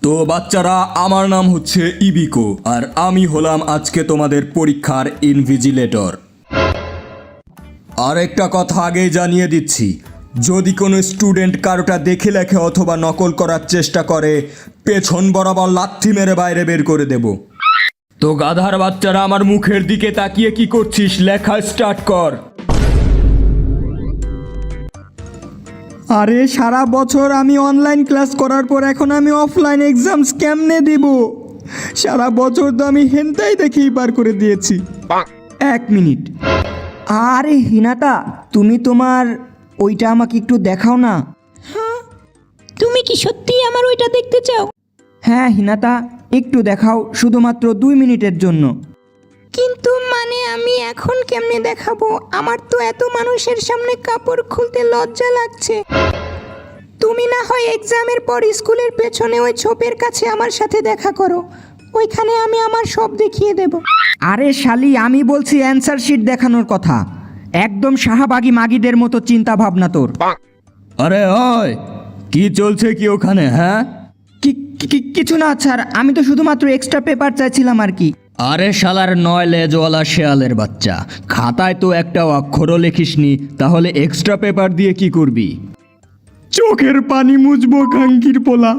তো বাচ্চারা, আমার নাম হচ্ছে ইবিকো আর আমি হলাম আজকে তোমাদের পরীক্ষার ইনভিজিলেটর। আর একটা কথা আগেই জানিয়ে দিচ্ছি, যদি কোনো স্টুডেন্ট কারোটা দেখে লেখে অথবা নকল করার চেষ্টা করে, পেছন বরাবর লাথি মেরে বাইরে বের করে দেব। তো গাধার বাচ্চারা, আমার মুখের দিকে তাকিয়ে কি করছিস? লেখা স্টার্ট কর। আরে সারা বছর আমি অনলাইন ক্লাস করার পর এখন আমি অফলাইন এক্সামস কেমনে দিব? সারা বছর তো আমি হেনতাই দেখেই পার করে দিয়েছি। 1 মিনিট। আরে হিনাতা, তুমি তোমার ওইটা আমাকে একটু দেখাও না। তুমি কি সত্যিই আমার ওইটা দেখতে চাও? হ্যাঁ হিনাতা, একটু দেখাও, শুধুমাত্র 2 মিনিটের জন্য। কিন্তু মানে আমি এখন কেমনে দেখাবো? আমার তো এত মানুষের সামনে কাপড় খুলতে লজ্জা লাগছে। তুমি না হয় এক্সামের পর স্কুলের পেছনে ওই ছোপের কাছে আমার সাথে দেখা করো, ওইখানে আমি আমার সব দেখিয়ে দেব। আরে শালি, আমি বলছি অ্যান্সার শিট দেখানোর কথা। একদম শাহবাগী মাগিদের মতো চিন্তা ভাবনা তোর। আরে ওই, কি চলছে কি ওখানে? হ্যাঁ, কিছু না স্যার, আমি তো শুধুমাত্র এক্সট্রা পেপার চাইছিলাম আর কি। আরে শালার 9 লেজওয়ালা শেয়ালের বাচ্চা, খাতায় তো একটা অক্ষরও লেখিসনি, তাহলে এক্সট্রা পেপার দিয়ে কি করবি? চোখের পানি মুছবো খাঙ্কির পোলা।